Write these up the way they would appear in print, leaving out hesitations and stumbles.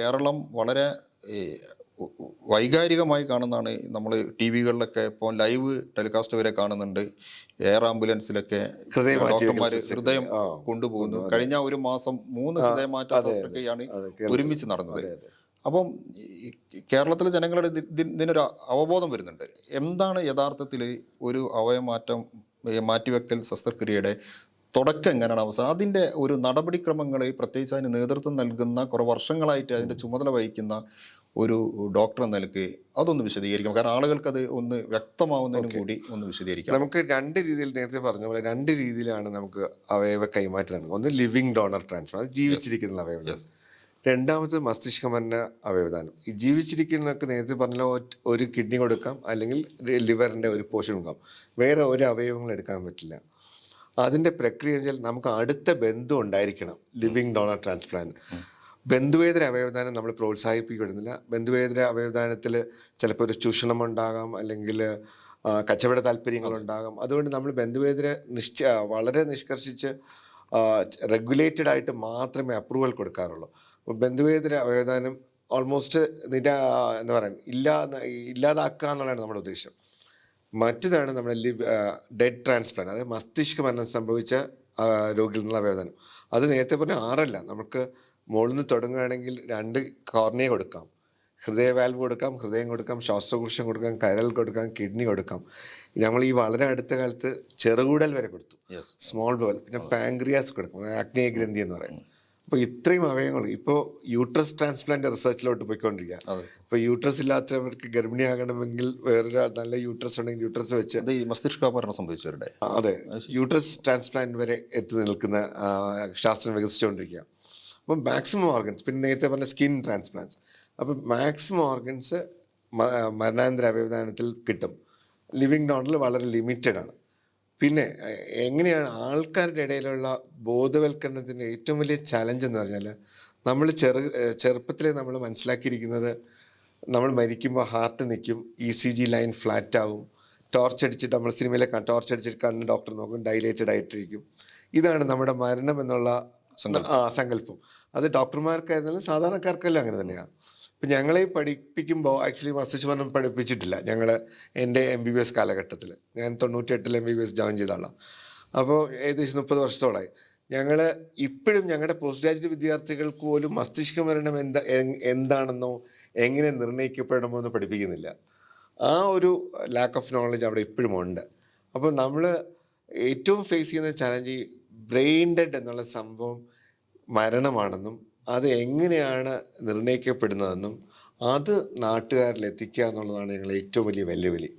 കേരളം വളരെ ഈ വൈകാരികമായി കാണുന്നതാണ്. നമ്മൾ ടി വികളിലൊക്കെ ഇപ്പോൾ ലൈവ് ടെലികാസ്റ്റ് വരെ കാണുന്നുണ്ട്. എയർ ആംബുലൻസിലൊക്കെ ഹൃദയം മാറ്റിവെക്കൽ ഡോക്ടർമാർ ഹൃദയം ആ കൊണ്ടുപോകുന്നു. അതെ കഴിഞ്ഞ ഒരു മാസം 3 ആ ഹൃദയമാറ്റ അതെ അതെ ശസ്ത്രക്രിയയാണ് അതെ കേരളത്തിൽ ഒരുമിച്ച് നടന്നത്. അതെ അതെ അപ്പം കേരളത്തിലെ ജനങ്ങളുടെ ഇതിനൊരു അവബോധം വരുന്നുണ്ട്. എന്താണ് യഥാർത്ഥത്തിൽ ഒരു അവയമാറ്റം മാറ്റിവെക്കൽ ശസ്ത്രക്രിയയുടെ തുടക്കം എങ്ങനെയാണ്, അവസാനം അതിൻ്റെ ഒരു നടപടിക്രമങ്ങൾ, പ്രത്യേകിച്ച് അതിന് നേതൃത്വം നൽകുന്ന കുറേ വർഷങ്ങളായിട്ട് അതിൻ്റെ ചുമതല വഹിക്കുന്ന ഒരു ഡോക്ടർ എന്ന നിലയ്ക്ക് അതൊന്ന് വിശദീകരിക്കാം. കാരണം ആളുകൾക്കത് ഒന്ന് വ്യക്തമാവുന്നതിനും ഓക്കെ. കൂടി ഒന്ന് വിശദീകരിക്കാം. നമുക്ക് രണ്ട് രീതിയിൽ, നേരത്തെ പറഞ്ഞ പോലെ രണ്ട് രീതിയിലാണ് നമുക്ക് അവയവ കൈമാറ്റം നടക്കുന്നത്. ഒന്ന് ലിവിങ് ഡോണർ ട്രാൻസ്പ്ലാന്റ്, അത് ജീവിച്ചിരിക്കുന്ന അവയവം. രണ്ടാമത് മസ്തിഷ്ക മരണ അവയവദാനം. ഈ ജീവിച്ചിരിക്കുന്നവർക്ക് നേരത്തെ പറഞ്ഞ ഒരു കിഡ്നി കൊടുക്കാം, അല്ലെങ്കിൽ ലിവറിൻ്റെ ഒരു പോർഷൻ കൊടുക്കാം. വേറെ ഒരു അവയവങ്ങൾ എടുക്കാൻ പറ്റില്ല. അതിൻ്റെ പ്രക്രിയ വെച്ചാൽ നമുക്ക് അടുത്ത ബന്ധു ഉണ്ടായിരിക്കണം ലിവിങ് ഡോണർ ട്രാൻസ്പ്ലാന്റ്. ബന്ധുവേതര അവയവദാനം നമ്മൾ പ്രോത്സാഹിപ്പിക്കപ്പെടുന്നില്ല. ബന്ധുവേതര അവയവദാനത്തിൽ ചിലപ്പോൾ ഒരു ചൂഷണം ഉണ്ടാകാം, അല്ലെങ്കിൽ കച്ചവട താല്പര്യങ്ങളുണ്ടാകാം. അതുകൊണ്ട് നമ്മൾ ബന്ധുവേതര വളരെ നിഷ്കർഷിച്ച് റെഗുലേറ്റഡ് ആയിട്ട് മാത്രമേ അപ്രൂവൽ കൊടുക്കാറുള്ളൂ. അപ്പോൾ ബന്ധുവേതര അവയവദാനം ഓൾമോസ്റ്റ് എന്താ പറയുക, ഇല്ലാതാക്കുക എന്നുള്ളതാണ് നമ്മുടെ ഉദ്ദേശം. മറ്റതാണ് നമ്മുടെ ഡെഡ് ട്രാൻസ്പ്ലാന്റ്, അതായത് മസ്തിഷ്ക മരണം സംഭവിച്ച രോഗിയിൽ നിന്നുള്ള അവയവദാനം. അത് നേരത്തെ പറഞ്ഞ 6 നമുക്ക് മുകളിൽ നിന്ന് തുടങ്ങുകയാണെങ്കിൽ 2 കോർണിയ കൊടുക്കാം, ഹൃദയ വാൽവ് കൊടുക്കാം, ഹൃദയം കൊടുക്കാം, ശ്വാസകോശം കൊടുക്കാം, കരൾ കൊടുക്കാം, കിഡ്നി കൊടുക്കാം. ഞങ്ങൾ ഈ വളരെ അടുത്ത കാലത്ത് ചെറുകൂടൽ വരെ കൊടുത്തു, സ്മോൾ ബോൾ, പിന്നെ പാങ്ക്രിയാസ് കൊടുക്കും, ആഗ്നേയ ഗ്രന്ഥി എന്ന് പറയും. അപ്പോൾ ഇത്രയും അവയവങ്ങൾ ഇപ്പോൾ യൂട്രസ് ട്രാൻസ്പ്ലാന്റ് റിസർച്ചിലോട്ട് പോയിക്കൊണ്ടിരിക്കുക. ഇപ്പോൾ യൂട്രസ് ഇല്ലാത്തവർക്ക് ഗർഭിണിയാകണമെങ്കിൽ വേറൊരു നല്ല യൂട്രസ് ഉണ്ടെങ്കിൽ യൂട്രസ് വെച്ച്, ഈ മസ്തിഷ്കാപരണം സംഭവിച്ചവരുടെ അതെ, യൂട്രസ് ട്രാൻസ്പ്ലാന്റ് വരെ എത്തി നിൽക്കുന്ന ശാസ്ത്രം വികസിച്ചുകൊണ്ടിരിക്കുക. അപ്പം മാക്സിമം ഓർഗൻസ്, പിന്നെ നേരത്തെ പറഞ്ഞ സ്കിൻ ട്രാൻസ്പ്ലാന്റ്സ്, അപ്പം മാക്സിമം ഓർഗൻസ് മരണാനന്തര അവയവദാനത്തിൽ കിട്ടും. ലിവിങ് ഡോണറിൽ വളരെ ലിമിറ്റഡ് ആണ്. പിന്നെ എങ്ങനെയാണ് ആൾക്കാരുടെ ഇടയിലുള്ള ബോധവൽക്കരണത്തിൻ്റെ ഏറ്റവും വലിയ ചലഞ്ച് എന്ന് പറഞ്ഞാൽ, നമ്മൾ ചെറുപ്പത്തിലേ നമ്മൾ മനസ്സിലാക്കിയിരിക്കുന്നത്, നമ്മൾ മരിക്കുമ്പോൾ ഹാർട്ട് നിൽക്കും, ECG ലൈൻ ഫ്ലാറ്റ് ആവും, ടോർച്ച് അടിച്ചിട്ട്, നമ്മൾ സിനിമയിലെ ടോർച്ച് അടിച്ചിട്ട് കണ്ണ് ഡോക്ടർ നോക്കും, ഡൈലേറ്റഡ് ആയിട്ടിരിക്കും. ഇതാണ് നമ്മുടെ മരണം എന്നുള്ള സങ്കല്പം. അത് ഡോക്ടർമാർക്കായിരുന്നാലും സാധാരണക്കാർക്കെല്ലാം അങ്ങനെ തന്നെയാണ്. ഇപ്പം ഞങ്ങളെ പഠിപ്പിക്കുമ്പോൾ ആക്ച്വലി മസ്തിഷ്ക മരണം പഠിപ്പിച്ചിട്ടില്ല. എൻ്റെ MBBS കാലഘട്ടത്തിൽ ഞാൻ 98 MBBS ജോയിൻ ചെയ്ത ആളാണ്. അപ്പോൾ ഏകദേശം 30 വർഷത്തോളമായി. ഞങ്ങൾ ഇപ്പോഴും ഞങ്ങളുടെ പോസ്റ്റ് ഗ്രാജുവേറ്റ് വിദ്യാർത്ഥികൾക്ക് പോലും മസ്തിഷ്ക മരണം എന്താണെന്നോ എങ്ങനെ നിർണ്ണയിക്കപ്പെടണമോ എന്ന് പഠിപ്പിക്കുന്നില്ല. ആ ഒരു ലാക്ക് ഓഫ് നോളജ് അവിടെ ഇപ്പോഴും ഉണ്ട്. അപ്പോൾ നമ്മൾ ഏറ്റവും ഫേസ് ചെയ്യുന്ന ചലഞ്ച്, ഈ ബ്രെയിൻ ഡെഡ് എന്നുള്ള സംഭവം മരണമാണെന്നും അത് എങ്ങനെയാണ് നിർണ്ണയിക്കപ്പെടുന്നതെന്നും അത് നാട്ടുകാരിൽ എത്തിക്കുക എന്നുള്ളതാണ് ഞങ്ങൾ ഏറ്റവും വലിയ വെല്ലുവിളി.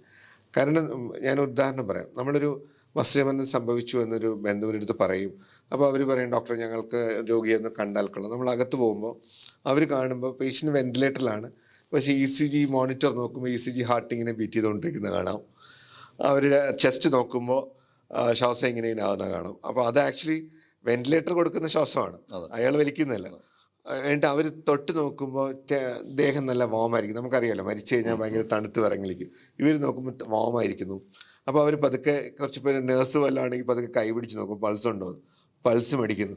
കാരണം ഞാൻ ഉദാഹരണം പറയാം. നമ്മളൊരു മസ്തിഷ്കമരണം സംഭവിച്ചു എന്നൊരു ബന്ധുവിൻ്റെ അടുത്ത് പറയും. അപ്പോൾ അവർ പറയും, ഡോക്ടർ ഞങ്ങൾക്ക് രോഗിയെന്ന് കണ്ടാൽ കൊള്ളാം. നമ്മൾ അകത്ത് പോകുമ്പോൾ അവർ കാണുമ്പോൾ പേഷ്യൻ്റ് വെന്റിലേറ്ററിലാണ്, പക്ഷേ ECG മോണിറ്റർ നോക്കുമ്പോൾ ECG ഹാർട്ട് ഇങ്ങനെ ബീറ്റ് ചെയ്തുകൊണ്ടിരിക്കുന്നത് കാണാം. അവരുടെ ചെസ്റ്റ് നോക്കുമ്പോൾ ശ്വാസം ഇങ്ങനെ ആവുന്ന കാണാം. അപ്പോൾ അത് ആക്ച്വലി വെന്റിലേറ്റർ കൊടുക്കുന്ന ശ്വാസമാണ്, അയാൾ വലിക്കുന്നില്ല. എന്നിട്ട് അവർ തൊട്ട് നോക്കുമ്പോൾ ദേഹം നല്ല വാമായിരിക്കും. നമുക്കറിയാമല്ലോ, മരിച്ചു കഴിഞ്ഞാൽ ഭയങ്കര തണുത്ത് വിറങ്ങലിക്കും. ഇവർ നോക്കുമ്പോൾ വാമായിരിക്കുന്നു. അപ്പോൾ അവർ പതുക്കെ, കുറച്ച് പേര് നേഴ്സ് വല്ലതാണെങ്കിൽ പതുക്കെ കൈ പിടിച്ച് നോക്കും, പൾസ് ഉണ്ടോ, പൾസ് മേടിക്കുന്നു.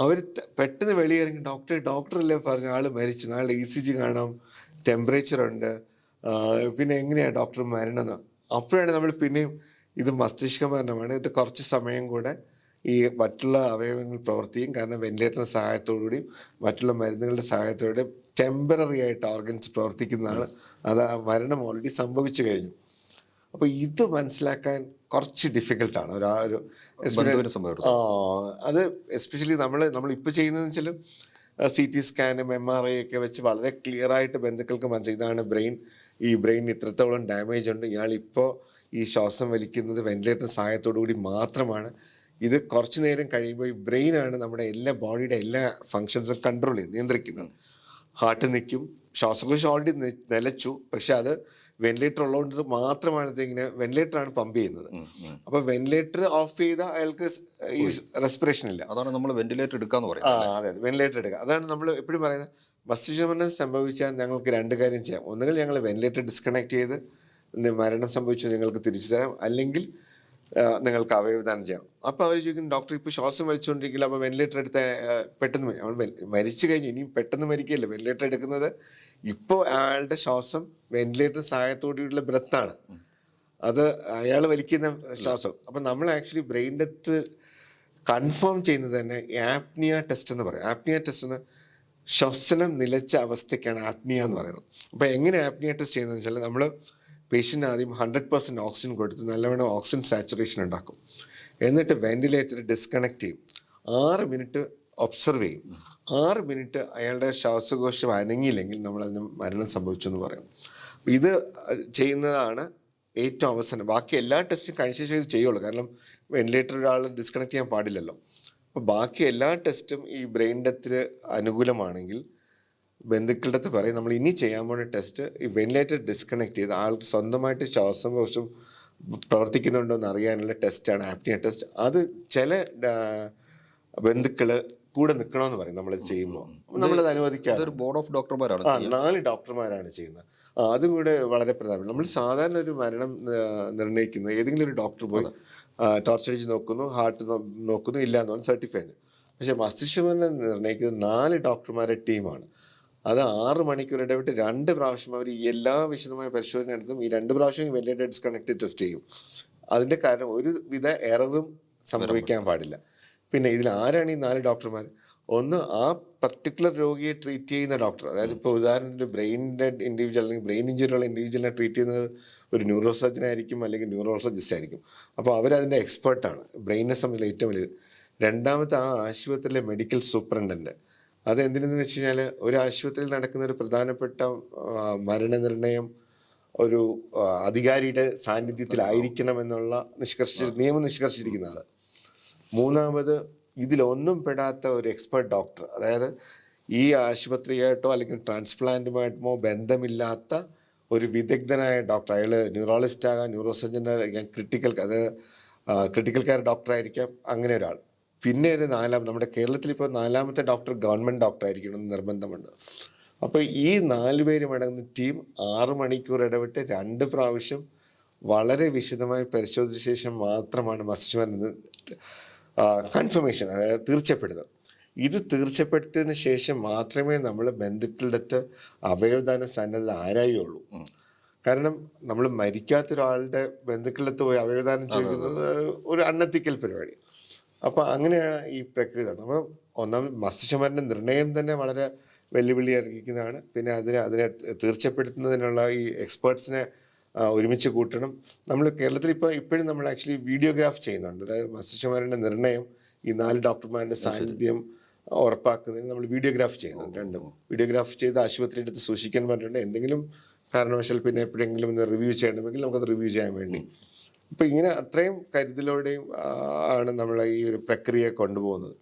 അവർ പെട്ടെന്ന് വെളിയിറങ്ങി, ഡോക്ടറല്ലേ പറഞ്ഞു ആൾ മരിച്ചു, നാളെ ECG കാണാം, ടെമ്പറേച്ചർ ഉണ്ട്, പിന്നെ എങ്ങനെയാണ് ഡോക്ടർ മരണം. അപ്പോഴാണ് നമ്മൾ പിന്നെയും ഇത് മസ്തിഷ്ക മരണമാണ്, ഇത് കുറച്ച് സമയം കൂടെ ഈ മറ്റുള്ള അവയവങ്ങൾ പ്രവർത്തിക്കും. കാരണം വെന്റിലേറ്ററിൻ്റെ സഹായത്തോടുകൂടിയും മറ്റുള്ള മരുന്നുകളുടെ സഹായത്തോടെ ടെമ്പററി ആയിട്ട് ഓർഗൻസ് പ്രവർത്തിക്കുന്നതാണ്. അത് മരണം ഓൾറെഡി സംഭവിച്ചു കഴിഞ്ഞു. അപ്പോൾ ഇത് മനസ്സിലാക്കാൻ കുറച്ച് ഡിഫിക്കൽട്ടാണ്. അത് എസ്പെഷ്യലി നമ്മളിപ്പോൾ ചെയ്യുന്നതെന്ന് വെച്ചാൽ CT സ്കാനും MRI ഒക്കെ വെച്ച് വളരെ ക്ലിയർ ആയിട്ട് ബന്ധുക്കൾക്ക് മനസ്സിലായി, ഇതാണ് ബ്രെയിൻ, ഈ ബ്രെയിൻ ഇത്രത്തോളം ഡാമേജ് ഉണ്ട്, ഇയാളിപ്പോൾ ഈ ശ്വാസം വലിക്കുന്നത് വെന്റിലേറ്റർ സഹായത്തോടു കൂടി മാത്രമാണ്. ഇത് കുറച്ച് നേരം കഴിയുമ്പോൾ ഈ ബ്രെയിനാണ് നമ്മുടെ എല്ലാ ബോഡിയുടെ എല്ലാ ഫങ്ഷൻസും കൺട്രോൾ ചെയ്ത് നിയന്ത്രിക്കുന്നത്. ഹാർട്ട് നിൽക്കും, ശ്വാസകോശം ഓൾറെഡി നിലച്ചു, പക്ഷെ അത് വെന്റിലേറ്റർ ഉള്ളതുകൊണ്ട് മാത്രമാണ് ഇതിങ്ങനെ, വെന്റിലേറ്ററാണ് പമ്പ് ചെയ്യുന്നത്. അപ്പോൾ വെന്റിലേറ്റർ ഓഫ് ചെയ്താൽ അയാൾക്ക് ഈ റെസ്പിറേഷൻ ഇല്ല. അതാണ് നമ്മൾ വെന്റിലേറ്റർ എടുക്കാന്ന് പറയുന്നത്. അതെ, വെന്റിലേറ്റർ എടുക്കുക. അതാണ് നമ്മൾ എപ്പോഴും പറയുന്നത്, മസ്തിഷ്ക മരണം സംഭവിച്ചാൽ ഞങ്ങൾക്ക് 2 കാര്യം ചെയ്യാം. ഒന്നുകിൽ ഞങ്ങൾ വെന്റിലേറ്റർ ഡിസ്കണക്ട് ചെയ്ത് മരണം സംഭവിച്ചു നിങ്ങൾക്ക് തിരിച്ചു തരാം, അല്ലെങ്കിൽ നിങ്ങൾക്ക് അവയവദാനം ചെയ്യാം. അപ്പോൾ അവർ ചോദിക്കും ഡോക്ടർ ഇപ്പോൾ ശ്വാസം വലിച്ചുകൊണ്ടിരിക്കില്ല, അപ്പോൾ വെന്റിലേറ്റർ എടുത്ത് പെട്ടെന്ന് അവൾ മരിച്ചു കഴിഞ്ഞു, ഇനിയും പെട്ടെന്ന് മരിക്കുകയല്ല. വെന്റിലേറ്റർ എടുക്കുന്നത് ഇപ്പോൾ അയാളുടെ ശ്വാസം വെന്റിലേറ്റർ സഹായത്തോടെയുള്ള ബ്രത്താണ്, അത് അയാൾ വലിക്കുന്ന ശ്വാസം. അപ്പം നമ്മൾ ആക്ച്വലി ബ്രെയിൻ ഡെത്ത് കൺഫേം ചെയ്യുന്നത് തന്നെ ആപ്നിയ ടെസ്റ്റ് എന്ന് പറയും. ആപ്നിയ ടെസ്റ്റ് എന്ന് ശ്വസനം നിലച്ച അവസ്ഥയ്ക്കാണ് ആപ്നിയ എന്ന് പറയുന്നത്. അപ്പോൾ എങ്ങനെ ആപ്നിയ ടെസ്റ്റ് ചെയ്യുന്നതെന്ന് വെച്ചാൽ നമ്മൾ പേഷ്യൻ്റ് ആദ്യം 100% ഓക്സിജൻ കൊടുത്ത് നല്ലവണ്ണം ഓക്സിജൻ സാച്ചുറേഷൻ ഉണ്ടാക്കും. എന്നിട്ട് വെന്റിലേറ്റർ ഡിസ്കണക്ട് ചെയ്യും. 6 മിനിറ്റ് ഒബ്സർവ് ചെയ്യും. 6 മിനിറ്റ് അയാളുടെ ശ്വാസകോശം അനങ്ങിയില്ലെങ്കിൽ നമ്മൾ അതിന് മരണം സംഭവിച്ചു എന്ന് പറയും. ഇത് ചെയ്യുന്നതാണ് ഏറ്റവും അവസാനം. ബാക്കി എല്ലാ ടെസ്റ്റും കഴിഞ്ഞ ശേഷം ഇത് ചെയ്യുള്ളൂ, കാരണം വെന്റിലേറ്റർ ഒരാൾ ഡിസ്കണക്ട് ചെയ്യാൻ പാടില്ലല്ലോ. അപ്പോൾ ബാക്കി എല്ലാ ടെസ്റ്റും ഈ ബ്രെയിൻ ഡെത്തിന് അനുകൂലമാണെങ്കിൽ ബന്ധുക്കളുടെ അടുത്ത് പറയും നമ്മൾ ഇനി ചെയ്യാൻ പോകുന്ന ടെസ്റ്റ് ഈ വെന്റിലേറ്റർ ഡിസ്കണക്ട് ചെയ്ത് ആൾക്ക് സ്വന്തമായിട്ട് ശ്വാസകോശം പ്രവർത്തിക്കുന്നുണ്ടോ എന്ന് അറിയാനുള്ള ടെസ്റ്റാണ് ആപ്നിയ ടെസ്റ്റ്. അത് ചില ബന്ധുക്കള് കൂടെ നിൽക്കണമെന്ന് പറയും നമ്മളിത് ചെയ്യുമ്പോൾ. നമ്മളത് അനുവദിക്കാറ് ബോർഡ് ഓഫ് ഡോക്ടർമാരാണ് 4 ഡോക്ടർമാരാണ് ചെയ്യുന്നത്. അതും കൂടെ വളരെ പ്രധാനമാണ്. നമ്മൾ സാധാരണ ഒരു മരണം നിർണ്ണയിക്കുന്നത് ഏതെങ്കിലും ഒരു ഡോക്ടർ പോയി ടോർച്ച് അടിച്ച് നോക്കുന്നു, ഹാർട്ട് നോക്കുന്നു, ഇല്ല എന്ന് പറഞ്ഞാൽ സർട്ടിഫൈഡ്. പക്ഷേ മസ്തിഷ്കമരണം നിർണ്ണയിക്കുന്നത് 4 ഡോക്ടർമാരുടെ ടീമാണ്. അത് 6 മണിക്കൂർ ഇടവിട്ട് 2 പ്രാവശ്യം അവർ ഈ എല്ലാ വിശദമായ പരിശോധന നടത്തും. ഈ 2 പ്രാവശ്യം വെന്റിലേറ്റർ ഡിസ്കണക്ട് ടെസ്റ്റ് ചെയ്യും. അതിൻ്റെ കാരണം ഒരു വിധ എററും സംഭവിക്കാൻ പാടില്ല. പിന്നെ ഇതിൽ ആരാണ് ഈ 4 ഡോക്ടർമാർ? ഒന്ന് ആ പർട്ടിക്കുലർ രോഗിയെ ട്രീറ്റ് ചെയ്യുന്ന ഡോക്ടർ, അതായത് ഇപ്പോൾ ഉദാഹരണത്തിന് ബ്രെയിൻ ഡെഡ് ഇൻഡിവിജ്വൽ അല്ലെങ്കിൽ ബ്രെയിൻ ഇഞ്ചുറി ഉള്ള ഇൻഡിവിജ്വലിനെ ട്രീറ്റ് ചെയ്യുന്നത് ഒരു ന്യൂറോ സർജൻ ആയിരിക്കും അല്ലെങ്കിൽ ന്യൂറോളജിസ്റ്റ് ആയിരിക്കും. അപ്പോൾ അവരതിൻ്റെ എക്സ്പേർട്ടാണ്, ബ്രെയിനെ സംബന്ധിച്ച് ഏറ്റവും വലുത്. രണ്ടാമത്തെ ആ ആശുപത്രിയിലെ മെഡിക്കൽ സൂപ്രണ്ടൻ്റ്. അതെന്തിനെന്ന് വെച്ച് കഴിഞ്ഞാൽ ഒരു ആശുപത്രിയിൽ നടക്കുന്ന ഒരു പ്രധാനപ്പെട്ട മരണനിർണയം ഒരു അധികാരിയുടെ സാന്നിധ്യത്തിലായിരിക്കണം എന്നുള്ള നിയമം നിഷ്കർഷിച്ചിരിക്കുന്ന ആൾ. മൂന്നാമത് ഇതിലൊന്നും പെടാത്ത ഒരു എക്സ്പെർട്ട് ഡോക്ടർ, അതായത് ഈ ആശുപത്രിയായിട്ടോ അല്ലെങ്കിൽ ട്രാൻസ്പ്ലാന്റുമായിട്ടോ ബന്ധമില്ലാത്ത ഒരു വിദഗ്ധനായ ഡോക്ടർ. അയാൾ ന്യൂറോളജിസ്റ്റ് ആകാം, ന്യൂറോ സർജൻ ആയിരിക്കാം, ക്രിട്ടിക്കൽ കെയർ ഡോക്ടർ ആയിരിക്കാം, അങ്ങനെ ഒരാൾ. പിന്നെ ഒരു നമ്മുടെ കേരളത്തിൽ ഇപ്പോൾ 4ാമത്തെ ഡോക്ടർ ഗവൺമെൻറ് ഡോക്ടർ ആയിരിക്കണം എന്ന് നിർബന്ധമുണ്ട്. അപ്പോൾ ഈ 4 പേരും അടങ്ങുന്ന ടീം 6 മണിക്കൂർ ഇടവിട്ട് 2 പ്രാവശ്യം വളരെ വിശദമായി പരിശോധിച്ച ശേഷം മാത്രമാണ് മസ്തിഷ്കമരണം കൺഫർമേഷൻ, അതായത് തീർച്ചപ്പെടുന്നത്. ഇത് തീർച്ചപ്പെടുത്തിയതിന് ശേഷം മാത്രമേ നമ്മൾ ബന്ധുക്കളുടെ അടുത്ത് അവയവദാന സന്നദ്ധത ആരായുള്ളൂ. കാരണം നമ്മൾ മരിക്കാത്ത ഒരാളുടെ ബന്ധുക്കളുടെ അടുത്ത് പോയി അവയവദാനം ചെയ്യുന്നത് ഒരു അൺഎത്തിക്കൽ പരിപാടി. അപ്പോൾ അങ്ങനെയാണ് ഈ പ്രക്രിയ. അപ്പോൾ ഒന്നാമത് മസ്തിഷ്കമരണ നിർണയം തന്നെ വളരെ വെല്ലുവിളി അറിയിക്കുന്നതാണ്. പിന്നെ അതിനെ തീർച്ചപ്പെടുത്തുന്നതിനുള്ള ഈ എക്സ്പേർട്സിനെ ഒരുമിച്ച് കൂട്ടണം. നമ്മൾ കേരളത്തിൽ ഇപ്പോഴും നമ്മൾ ആക്ച്വലി വീഡിയോഗ്രാഫ് ചെയ്യുന്നുണ്ട്. അതായത് മസ്തിഷ്കമരണ നിർണയം ഈ 4 ഡോക്ടർമാരുടെ സാന്നിധ്യം ഉറപ്പാക്കുന്നതിന് നമ്മൾ വീഡിയോഗ്രാഫ് ചെയ്യുന്നുണ്ട്. രണ്ടും വീഡിയോഗ്രാഫ് ചെയ്ത് ആശുപത്രി എടുത്ത് സൂക്ഷിക്കാൻ പറഞ്ഞിട്ടുണ്ട്. എന്തെങ്കിലും കാരണവശാൽ പിന്നെ എപ്പോഴെങ്കിലും ഒന്ന് റിവ്യൂ ചെയ്യണമെങ്കിൽ നമുക്കത് റിവ്യൂ ചെയ്യാൻ വേണ്ടി. അപ്പോൾ ഇങ്ങനെ അത്രയും കരുതലോടെയും ആണ് നമ്മൾ ഈ ഒരു പ്രക്രിയ കൊണ്ടുപോകുന്നത്.